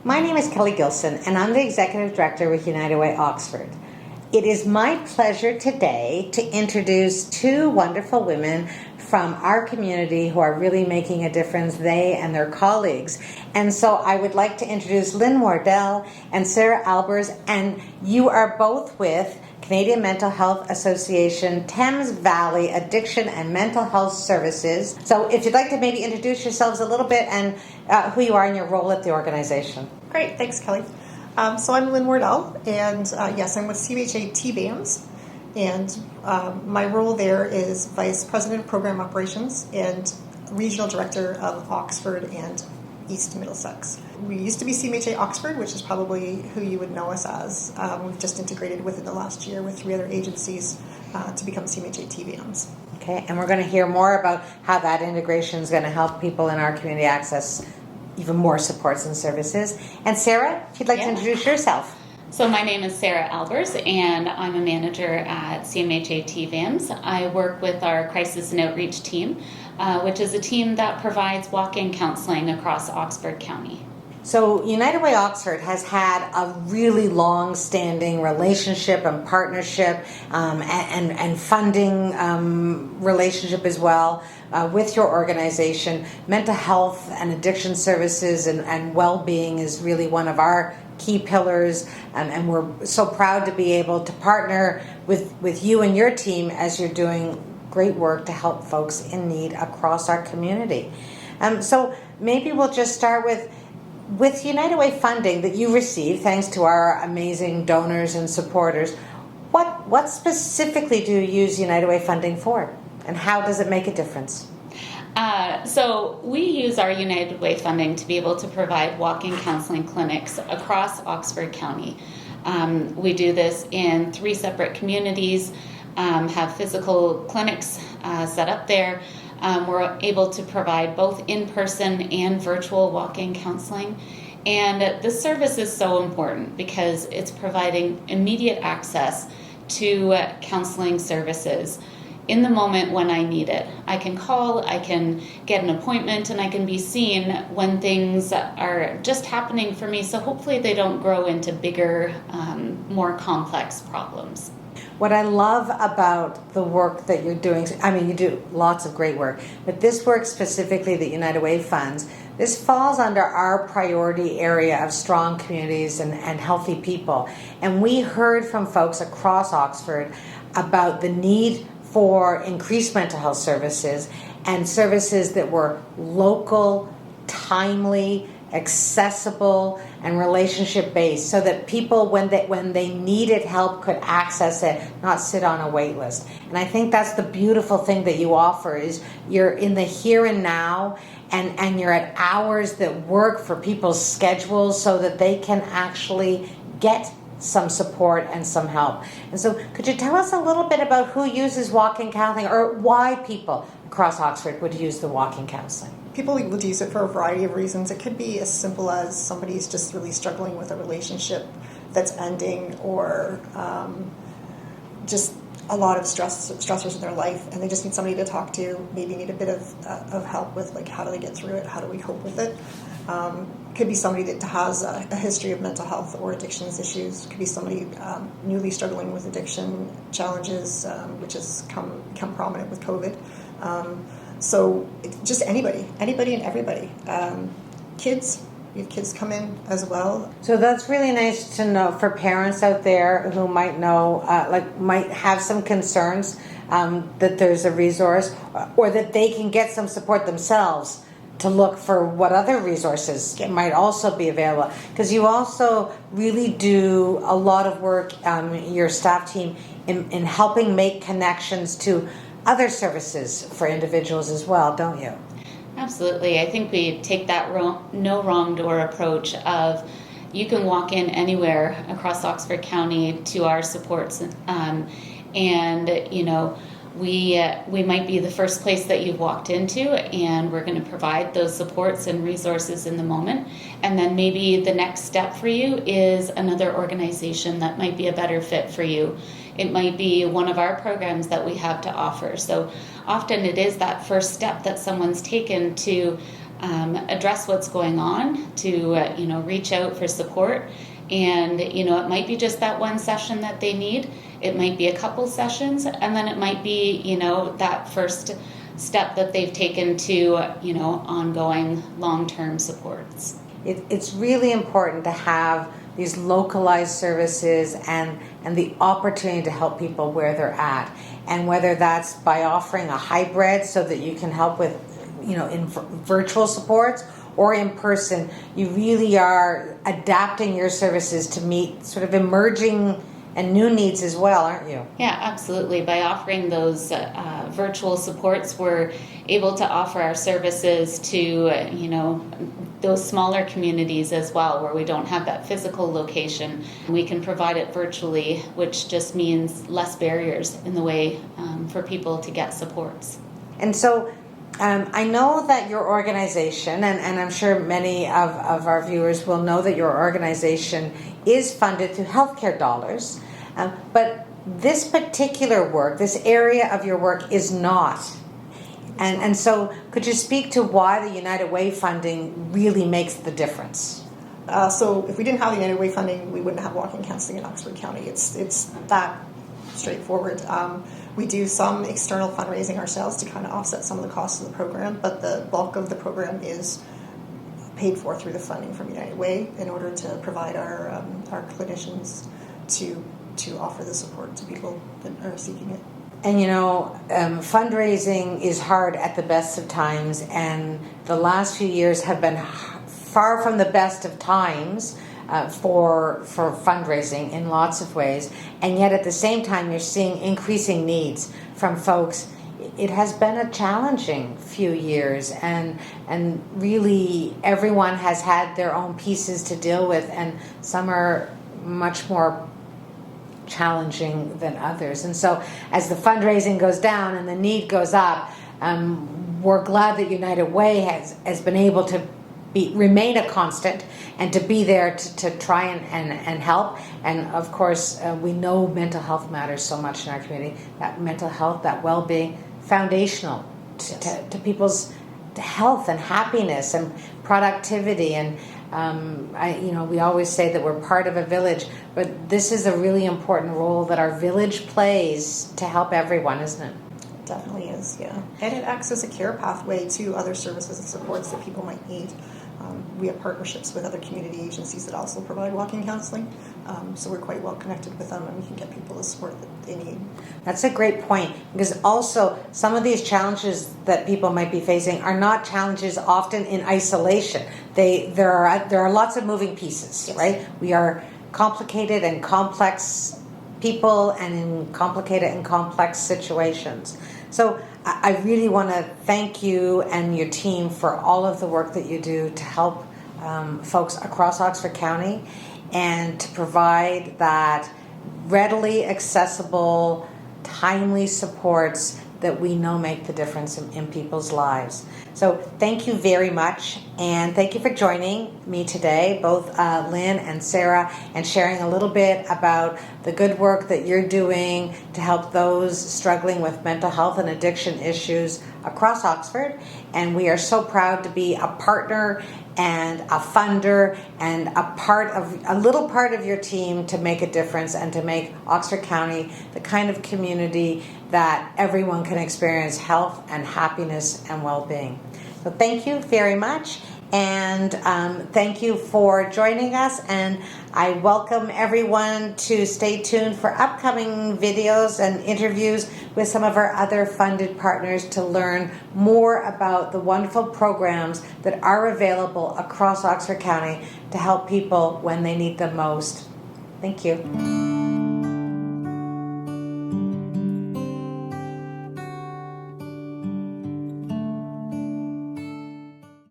My name is Kelly Gilson, and I'm the Executive Director with United Way Oxford. It is my pleasure today to introduce two wonderful women from our community who are really making a difference, they and their colleagues. And so I would like to introduce Lynn Wardell and Sarah Albers, and you are both with Canadian Mental Health Association, Thames Valley Addiction and Mental Health Services. So if you'd like to maybe introduce yourselves a little bit and who you are and your role at the organization. Great, thanks Kelly. So I'm Lynn Wardell, and yes, I'm with CMHA Thames, and my role there is Vice President of Program Operations and Regional Director of Oxford and East Middlesex. We used to be CMHA Oxford, which is probably who you would know us as. We've just integrated within the last year with 3 other agencies to become CMHA Thames. Okay, and we're going to hear more about how that integration is going to help people in our community access even more supports and services. And Sarah, if you'd like to introduce yourself. So my name is Sarah Albers, and I'm a manager at CMHA Thames. I work with our Crisis and Outreach team, which is a team that provides walk-in counseling across Oxford County. So United Way Oxford has had a really long-standing relationship and partnership and funding relationship as well with your organization. Mental health and addiction services and well-being is really one of our key pillars, and we're so proud to be able to partner with you and your team as you're doing great work to help folks in need across our community. So maybe we'll just start with United Way funding that you receive, thanks to our amazing donors and supporters. What specifically do you use United Way funding for, and how does it make a difference? So we use our United Way funding to be able to provide walk-in counseling clinics across Oxford County. We do this in 3 separate communities, have physical clinics set up there. We're able to provide both in-person and virtual walk-in counseling. And this service is so important because it's providing immediate access to counseling services in the moment when I need it. I can call, I can get an appointment, and I can be seen when things are just happening for me. So hopefully they don't grow into bigger, more complex problems. What I love about the work that you're doing, I mean, you do lots of great work, but this work specifically that United Way funds, this falls under our priority area of strong communities and healthy people. And we heard from folks across Oxford about the need for increased mental health services and services that were local, timely, accessible, and relationship based, so that people when they needed help could access it, not sit on a wait list. And I think that's the beautiful thing that you offer, is you're in the here and now, and you're at hours that work for people's schedules so that they can actually get some support and some help. And so could you tell us a little bit about who uses walk-in counseling, or why people across Oxford would use the walk-in counseling? People would use it for a variety of reasons. It could be as simple as somebody's just really struggling with a relationship that's ending, or just a lot of stressors in their life, and they just need somebody to talk to, maybe need a bit of help with, like, how do they get through it, how do we cope with it. Could be somebody that has a history of mental health or addictions issues. Could be somebody newly struggling with addiction challenges, which has become prominent with COVID. So just anybody and everybody. Kids, we have kids come in as well. So that's really nice to know for parents out there who might know, might have some concerns, that there's a resource, or that they can get some support themselves to look for what other resources might also be available. Because you also really do a lot of work, your staff team, in helping make connections to other services for individuals as well, don't you? Absolutely. I think we take that no wrong door approach of, you can walk in anywhere across Oxford County to our supports, and you know, we might be the first place that you've walked into, and we're going to provide those supports and resources in the moment. And then maybe the next step for you is another organization that might be a better fit for you. It might be one of our programs that we have to offer. So often it is that first step that someone's taken to address what's going on, to reach out for support. And it might be just that one session that they need. It might be a couple sessions, and then it might be that first step that they've taken to ongoing long-term supports. It's really important to have these localized services and the opportunity to help people where they're at, and whether that's by offering a hybrid so that you can help with in virtual supports or in person, you really are adapting your services to meet sort of emerging and new needs as well, aren't you? Yeah, absolutely. By offering those virtual supports, we're able to offer our services to those smaller communities as well, where we don't have that physical location. We can provide it virtually, which just means less barriers in the way for people to get supports. And so I know that your organization, and I'm sure many of our viewers will know that your organization is funded through healthcare dollars, but this particular work, this area of your work is not. And so could you speak to why the United Way funding really makes the difference? So if we didn't have the United Way funding, we wouldn't have walking counseling in Oxford County. It's that straightforward. We do some external fundraising ourselves to kind of offset some of the costs of the program, but the bulk of the program is paid for through the funding from United Way in order to provide our clinicians to offer the support to people that are seeking it. And fundraising is hard at the best of times, and the last few years have been far from the best of times for fundraising in lots of ways. And yet at the same time, you're seeing increasing needs from folks. It has been a challenging few years, and really everyone has had their own pieces to deal with, and some are much more challenging than others. And so as the fundraising goes down and the need goes up, we're glad that United Way has been able to remain a constant and to be there to try and help. And of course, we know mental health matters so much in our community. That mental health, that well-being, foundational to people's health and happiness and productivity. And we always say that we're part of a village, but this is a really important role that our village plays to help everyone, isn't it? It definitely is, yeah. And it acts as a care pathway to other services and supports that people might need. We have partnerships with other community agencies that also provide walking counseling, so we're quite well connected with them, and we can get people the support that they need. That's a great point, because also some of these challenges that people might be facing are not challenges often in isolation. There are lots of moving pieces, yes. Right? We are complicated and complex people and in complicated and complex situations. So I really want to thank you and your team for all of the work that you do to help folks across Oxford County and to provide that readily accessible, timely supports that we know make the difference in people's lives. So thank you very much, and thank you for joining me today, both Lynn and Sarah, and sharing a little bit about the good work that you're doing to help those struggling with mental health and addiction issues across Oxford. And we are so proud to be a partner and a funder and a little part of your team to make a difference and to make Oxford County the kind of community that everyone can experience health and happiness and well-being. So thank you very much, and thank you for joining us, and I welcome everyone to stay tuned for upcoming videos and interviews with some of our other funded partners to learn more about the wonderful programs that are available across Oxford County to help people when they need them most. Thank you.